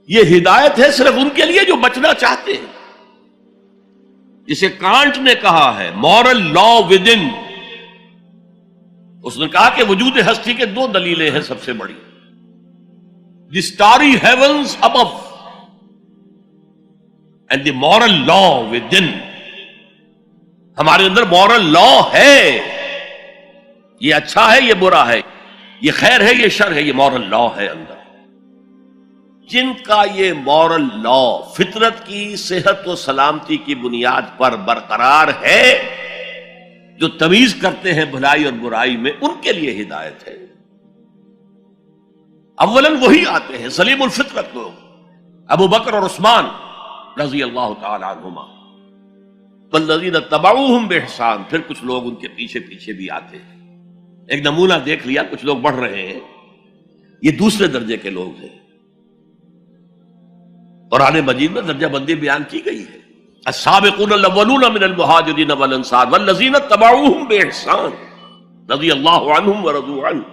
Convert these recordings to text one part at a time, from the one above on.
یہ ہدایت ہے صرف ان کے لیے جو بچنا چاہتے ہیں. جسے کانٹ نے کہا ہے مورل لا ود ان. اس نے کہا کہ وجود ہستی کے دو دلیلیں ہیں سب سے بڑی. The starry heavens above and the moral law within. ہمارے اندر مورل لا ہے، یہ اچھا ہے یہ برا ہے، یہ خیر ہے یہ شر ہے، یہ مورل لا ہے اندر. جن کا یہ مورل لا فطرت کی صحت و سلامتی کی بنیاد پر برقرار ہے، جو تمیز کرتے ہیں بھلائی اور برائی میں، ان کے لیے ہدایت ہے. اولاً وہی آتے ہیں سلیم الفطرت لوگ، ابو بکر اور عثمان رضی اللہ تعالی عنہما، والذین اتبعوہم بإحسان. پھر کچھ لوگ ان کے پیچھے پیچھے بھی آتے ہیں. ایک نمونہ دیکھ لیا، کچھ لوگ بڑھ رہے ہیں، یہ دوسرے درجے کے لوگ ہیں. قرآن مجید میں درجہ بندی بیان کی گئی ہے. السابقون الاولون من المہاجرین والانصار والذین اتبعوہم بإحسان رضی اللہ عنہم ورضوا عنہ.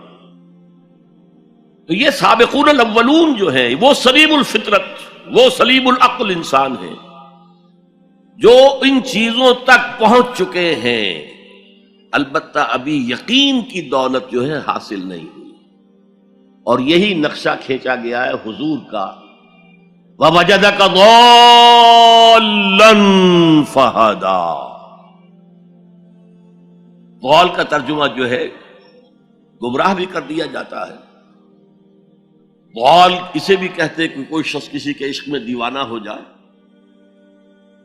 تو یہ سابقون الاولون جو ہیں وہ سلیم الفطرت، وہ سلیم العقل انسان ہیں جو ان چیزوں تک پہنچ چکے ہیں. البتہ ابھی یقین کی دولت جو ہے حاصل نہیں ہوئی، اور یہی نقشہ کھینچا گیا ہے حضور کا. وَوَجَدَكَ ضَالًّا فَهَدَىٰ. ضال کا ترجمہ جو ہے گمراہ بھی کر دیا جاتا ہے. ضال اسے بھی کہتے ہیں کہ کوئی شخص کسی کے عشق میں دیوانہ ہو جائے،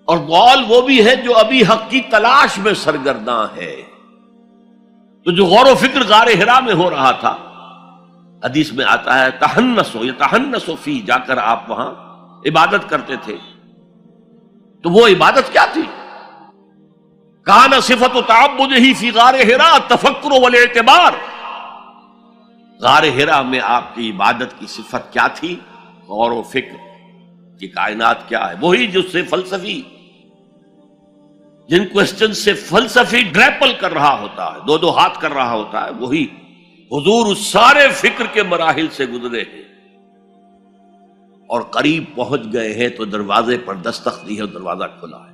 اور ضال وہ بھی ہے جو ابھی حق کی تلاش میں سرگرداں ہے. تو جو غور و فکر غار حرا میں ہو رہا تھا، حدیث میں آتا ہے تحنسو یتحنسو فی، جا کر آپ وہاں عبادت کرتے تھے. تو وہ عبادت کیا تھی؟ کان صفت تعبدہ فی غار حرا التفکر والاعتبار. غار حرا میں آپ کی عبادت کی صفت کیا تھی؟ غور و فکر کہ کائنات کیا ہے. وہی جو سے فلسفی، جن کوسچن سے فلسفی ڈریپل کر رہا ہوتا ہے، دو ہاتھ کر رہا ہوتا ہے، وہی حضور اس سارے فکر کے مراحل سے گزرے ہیں اور قریب پہنچ گئے ہیں. تو دروازے پر دستک دی ہے، دروازہ کھلا ہے.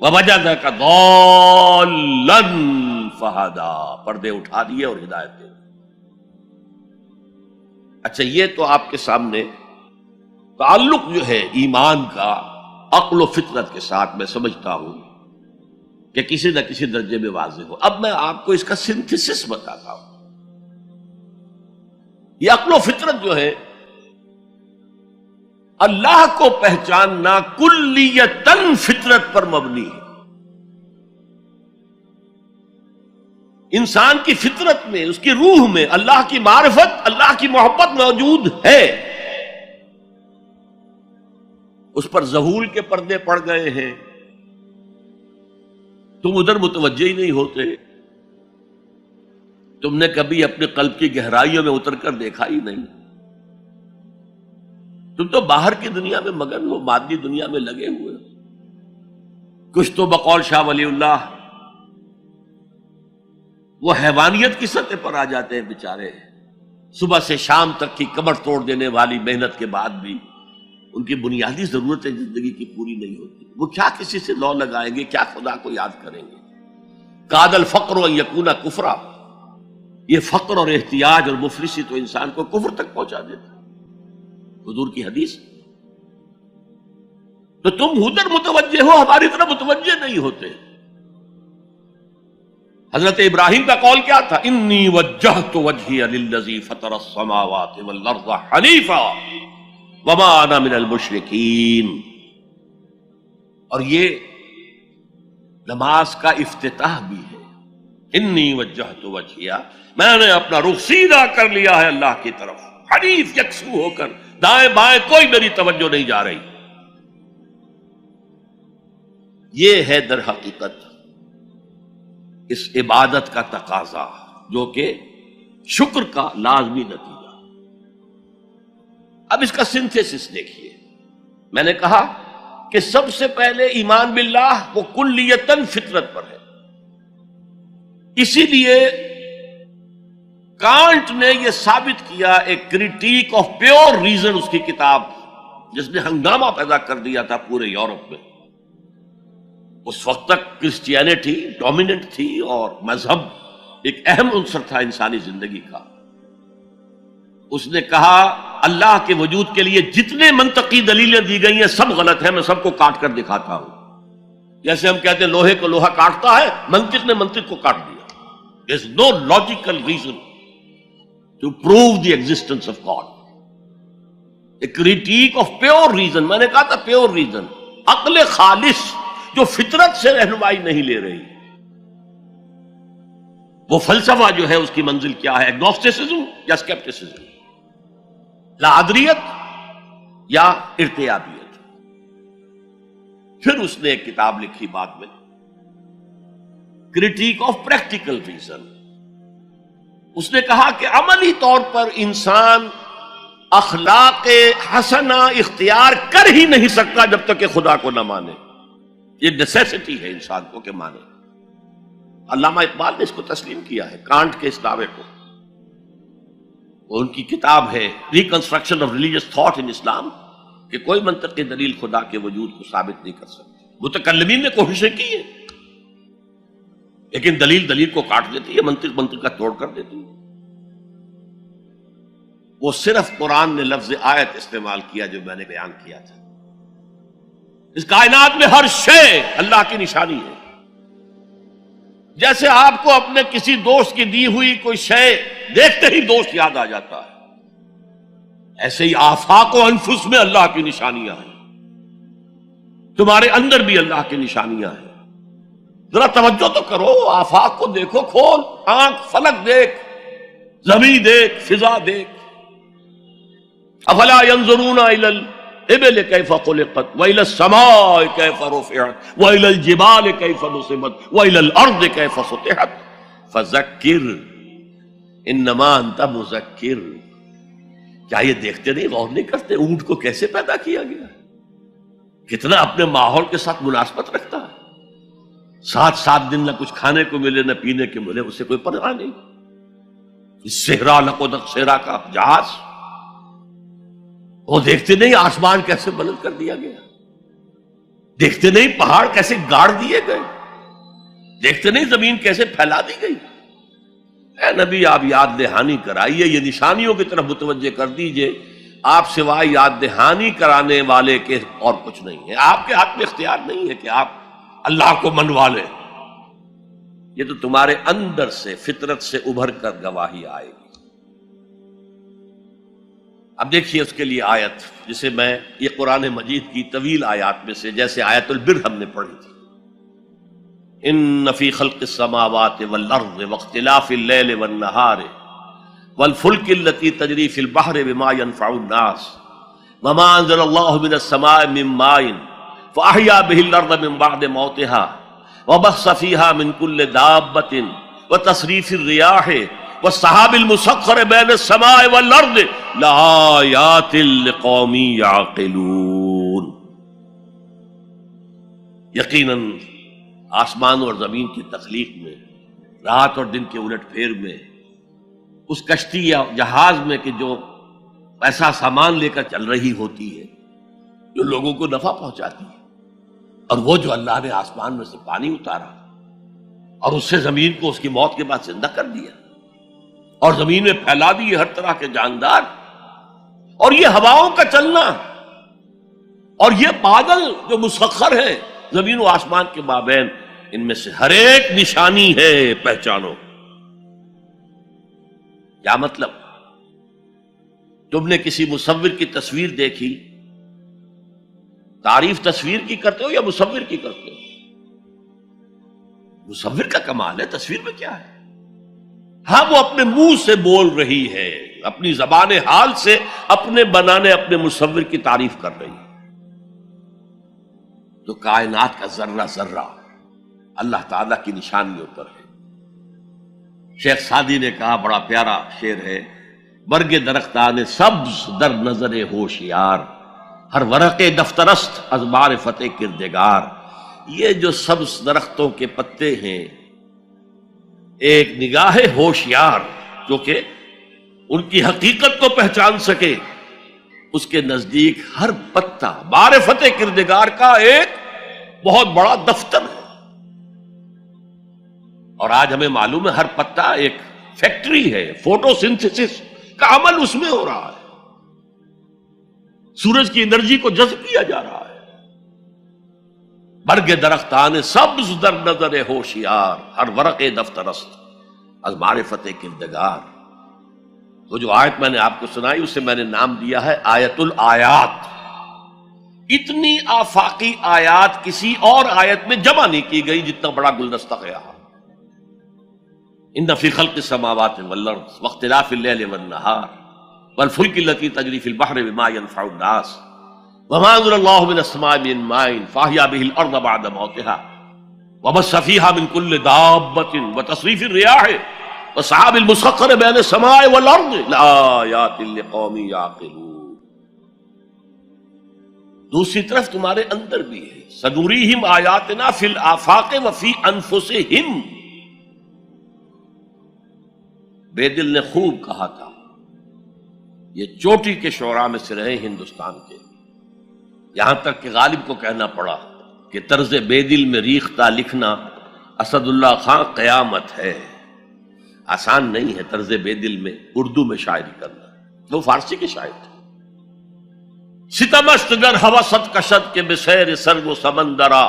وَوَجَدَكَ ضَالًّا فَهَدَىٰ. پردے اٹھا دیے اور ہدایت دے. اچھا، یہ تو آپ کے سامنے تعلق جو ہے ایمان کا عقل و فطرت کے ساتھ میں سمجھتا ہوں کہ کسی نہ کسی درجے میں واضح ہو. اب میں آپ کو اس کا سنتھسس بتاتا ہوں. یہ عقل و فطرت جو ہے اللہ کو پہچاننا کلیتاً فطرت پر مبنی ہے. انسان کی فطرت میں، اس کی روح میں اللہ کی معرفت، اللہ کی محبت موجود ہے. اس پر ظہور کے پردے پڑ گئے ہیں، تم ادھر متوجہ ہی نہیں ہوتے. تم نے کبھی اپنے قلب کی گہرائیوں میں اتر کر دیکھا ہی نہیں. تم تو باہر کی دنیا میں مگن ہو، مادی دنیا میں لگے ہوئے. کچھ تو بقول شاہ ولی اللہ وہ حیوانیت کی سطح پر آ جاتے ہیں بیچارے. صبح سے شام تک کی کمر توڑ دینے والی محنت کے بعد بھی ان کی بنیادی ضرورتیں زندگی کی پوری نہیں ہوتی. وہ کیا کسی سے لو لگائیں گے، کیا خدا کو یاد کریں گے. کاد الفقر ان یکون کفرا. یہ فقر اور احتیاج اور مفلسی تو انسان کو کفر تک پہنچا دیتا ہے. حضور کی حدیث. تو تم ادھر متوجہ ہو، ہماری طرف متوجہ نہیں ہوتے. حضرت ابراہیم کا قول کیا تھا؟ انی وجہت وجہی للذی فطر السماوات والارض حنیفا وما انا من المشرکین. اور یہ نماز کا افتتاح بھی ہے. انی وجہت وجہی، میں نے اپنا رخ سیدھا کر لیا ہے اللہ کی طرف، حنیف یکسو ہو کر. دائیں بائیں کوئی میری توجہ نہیں جا رہی. یہ ہے در حقیقت اس عبادت کا تقاضا، جو کہ شکر کا لازمی نتیجہ. اب اس کا سنتھیسس دیکھیے. میں نے کہا کہ سب سے پہلے ایمان باللہ وہ کلیتاً فطرت پر ہے. اسی لیے کانٹ نے یہ ثابت کیا، ایک کریٹیک آف پیور ریزن اس کی کتاب، جس نے ہنگامہ پیدا کر دیا تھا پورے یورپ میں۔ اس وقت تک کرسچینٹی ڈومیننٹ تھی اور مذہب ایک اہم عنصر تھا انسانی زندگی کا۔ اس نے کہا اللہ کے وجود کے لیے جتنے منطقی دلیلیں دی گئی ہیں سب غلط ہیں، میں سب کو کاٹ کر دکھاتا ہوں۔ جیسے ہم کہتے ہیں لوہے کو لوہا کاٹتا ہے، منطق نے منطق کو کاٹ دیا۔ There is no logical reason to prove the existence of God. A critique of pure reason، میں نے کہا تھا پیور ریزن، عقل خالص جو فطرت سے رہنمائی نہیں لے رہی۔ وہ فلسفہ جو ہے اس کی منزل کیا ہے؟ ایگنوسٹسزم یا اسکیپٹسزم، لادریت یا ارتیابیت۔ پھر اس نے ایک کتاب لکھی بعد میں، کرٹیک آف پریکٹیکل ریزن۔ اس نے کہا کہ عملی طور پر انسان اخلاق حسنہ اختیار کر ہی نہیں سکتا جب تک کہ خدا کو نہ مانے۔ یہ نیسیسٹی ہے انسان کو کہ مانے۔ علامہ اقبال نے اس کو تسلیم کیا ہے، کانٹ کے اس دعوے کو۔ وہ ان کی کتاب ہے reconstruction of religious thought in Islam, کہ کوئی منطقی دلیل خدا کے وجود کو ثابت نہیں کر سکتی۔ متکلمین نے کوششیں کی ہیں، لیکن دلیل دلیل کو کاٹ دیتی ہے، منطق منطق کا توڑ کر دیتی ہے۔ وہ صرف قرآن نے لفظ آیت استعمال کیا جو میں نے بیان کیا تھا۔ اس کائنات میں ہر شے اللہ کی نشانی ہے۔ جیسے آپ کو اپنے کسی دوست کی دی ہوئی کوئی شے دیکھتے ہی دوست یاد آ جاتا ہے، ایسے ہی آفاق و انفس میں اللہ کی نشانیاں ہیں۔ تمہارے اندر بھی اللہ کی نشانیاں ہیں۔ ذرا توجہ تو کرو، آفاق کو دیکھو، کھول آنکھ، فلک دیکھ، زمین دیکھ، فضا دیکھ۔ افلا ينظرون الى الابل كيف خلقت والى السماء كيف رفعت والى الجبال كيف نصبت والى الارض كيف سطحت فذكر انما انت مذکر۔ کیا یہ دیکھتے نہیں، غور نہیں کرتے اونٹ کو کیسے پیدا کیا گیا، کتنا اپنے ماحول کے ساتھ مناسبت رکھتا ہے، 7 دن نہ کچھ کھانے کو ملے نہ پینے کو ملے، اسے کوئی پرواہ نہیں۔ صحرا لقد صحرا کا جہاز، وہ دیکھتے نہیں آسمان کیسے بلند کر دیا گیا، دیکھتے نہیں پہاڑ کیسے گاڑ دیے گئے، دیکھتے نہیں زمین کیسے پھیلا دی گئی۔ اے نبی آپ یاد دہانی کرائیے، یہ نشانیوں کی طرف متوجہ کر دیجئے، آپ سوائے یاد دہانی کرانے والے کے اور کچھ نہیں ہے۔ آپ کے ہاتھ میں اختیار نہیں ہے کہ آپ اللہ کو منوا لیں، یہ تو تمہارے اندر سے فطرت سے ابھر کر گواہی آئے گی۔ اب دیکھیے اس کے لیے آیت، جسے میں یہ قرآن مجید کی طویل آیات میں سے جیسے آیت البر ہم نے پڑھی تھی، ان فی خلق السماوات والارض واختلاف اللیل والنہار والفلک التی تجری فی البحر بما ينفع الناس وما انزل اللہ من السماء من ماء فاحیا به الارض من بعد موتها وبث فیہا من کل دابۃ وتصریف الریاح والسحاب المسخر بین السماء والارض لآیات لقوم یعقلون۔ یقیناً آسمان اور زمین کی تخلیق میں، رات اور دن کے الٹ پھیر میں، اس کشتی یا جہاز میں کہ جو ایسا سامان لے کر چل رہی ہوتی ہے جو لوگوں کو نفع پہنچاتی ہے، اور وہ جو اللہ نے آسمان میں سے پانی اتارا اور اس سے زمین کو اس کی موت کے بعد زندہ کر دیا اور زمین میں پھیلا دیے ہر طرح کے جاندار، اور یہ ہواؤں کا چلنا اور یہ بادل جو مسخر ہے زمین و آسمان کے مابین، ان میں سے ہر ایک نشانی ہے، پہچانو۔ کیا مطلب؟ تم نے کسی مصور کی تصویر دیکھی، تعریف تصویر کی کرتے ہو یا مصور کی کرتے ہو؟ مصور کا کمال ہے، تصویر میں کیا ہے؟ ہاں وہ اپنے منہ سے بول رہی ہے، اپنی زبان حال سے اپنے بنانے اپنے مصور کی تعریف کر رہی ہے۔ تو کائنات کا ذرہ ذرہ اللہ تعالیٰ کی نشانیوں پر ہے۔ شیخ سعدی نے کہا، بڑا پیارا شعر ہے، برگ درختان سبز در نظر ہوشیار ہر ورق دفترست از معرفت کردگار۔ یہ جو سبز درختوں کے پتے ہیں، ایک نگاہ ہوشیار جو کہ ان کی حقیقت کو پہچان سکے، اس کے نزدیک ہر پتا معرفت کردگار کا ایک بہت بڑا دفتر ہے۔ اور آج ہمیں معلوم ہے ہر پتا ایک فیکٹری ہے، فوٹو سنتھسس کا عمل اس میں ہو رہا ہے، سورج کی انرجی کو جذب کیا جا رہا ہے۔ برگ درختان سبز در نظر ہوشیار، ہر ورق دفتر است از معرفت کردگار۔ تو جو آیت میں نے آپ کو سنائی اسے میں نے نام دیا ہے آیت الآیات۔ اتنی آفاقی آیات کسی اور آیت میں جمع نہیں کی گئی جتنا بڑا گلدستہ ہے یہاں۔ ان فی خلق السماوات والارض واختلاف اللیل والنہار والفلک التي تجری فی البحر بما ينفع الناس وما انزل الله من السماء من ماء فاحیا به الارض بعد موتها وبث فيها من كل دابة وتصريف الرياح والسحاب المسخر بين السماء والارض لآیات لقوم یعقلون۔ دوسری طرف تمہارے اندر بھی ہے سنوریہم آیاتنا فی الآفاق وفی انفسہم۔ بے دل نے خوب کہا تھا، یہ چوٹی کے شعراء میں سے رہے ہندوستان کے، یہاں تک کہ غالب کو کہنا پڑا کہ طرز بے دل میں ریختہ لکھنا اسد اللہ خان قیامت ہے۔ آسان نہیں ہے طرز بے دل میں اردو میں شاعری کرنا، وہ فارسی کے شاعر تھے۔ ستمست گر ہوست کشد کے بسیر سرگ و سمندرا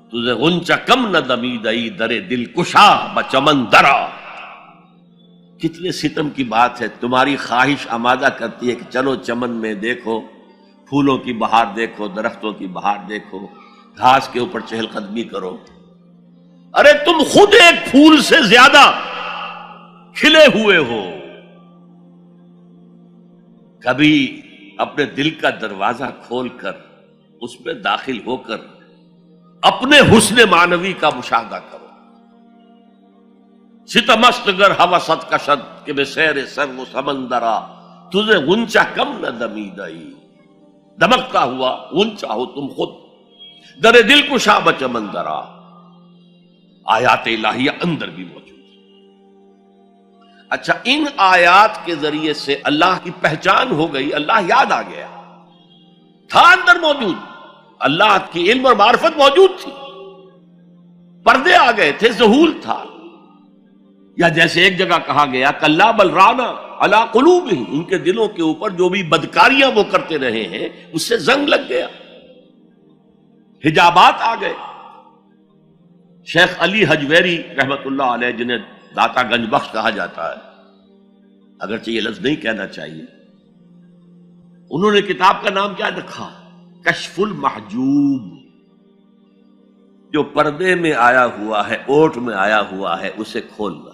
تجھے غنچہ کم نہ دمیدئی در دل کشا بچمندرا۔ کتنے ستم کی بات ہے، تمہاری خواہش آمادہ کرتی ہے کہ چلو چمن میں دیکھو، پھولوں کی بہار دیکھو، درختوں کی بہار دیکھو، گھاس کے اوپر چہل قدمی کرو۔ ارے تم خود ایک پھول سے زیادہ کھلے ہوئے ہو۔ کبھی اپنے دل کا دروازہ کھول کر اس میں داخل ہو کر اپنے حسن معنوی کا مشاہدہ کرو۔ ستمست گر ہوست کشد کہ بے سیر سر و سمندرا تجھے غنچہ کم نہ دمیدئی، دمکتا ہوا غنچہ ہو تم خود در دل کشا بچمندرا۔ آیات الہیہ اندر بھی موجود۔ اچھا، ان آیات کے ذریعے سے اللہ کی پہچان ہو گئی، اللہ یاد آ گیا، تھا اندر موجود، اللہ کی علم اور معرفت موجود تھی، پردے آ گئے تھے، ظہور تھا۔ یا جیسے ایک جگہ کہا گیا کلا بل رانا علی قلوبہم، ان کے دلوں کے اوپر جو بھی بدکاریاں وہ کرتے رہے ہیں اس سے زنگ لگ گیا، حجابات آ گئے۔ شیخ علی حجویری رحمت اللہ علیہ، جنہیں داتا گنج بخش کہا جاتا ہے، اگرچہ یہ لفظ نہیں کہنا چاہیے، انہوں نے کتاب کا نام کیا رکھا؟ کشف المحجوب۔ جو پردے میں آیا ہوا ہے، اوٹ میں آیا ہوا ہے، اسے کھولنا۔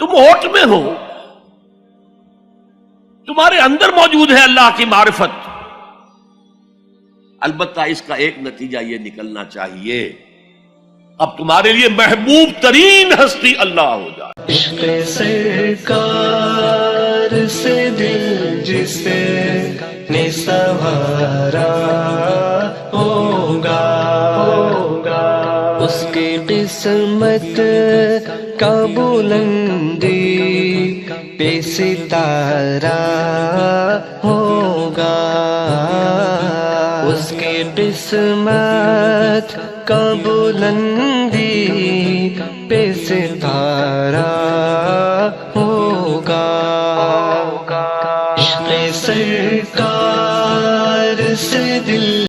تم اوٹ میں ہو، تمہارے اندر موجود ہے اللہ کی معرفت۔ البتہ اس کا ایک نتیجہ یہ نکلنا چاہیے، اب تمہارے لیے محبوب ترین ہستی اللہ ہو جائے۔ عشق سرکار سے دل جس نے سنوارا ہوگا، اس کی قسمت کا بلندی پہ ستارہ ہوگا، اس کی قسمت کا بلندی پہ ستارہ ہوگا۔ عشق سرکار سے دل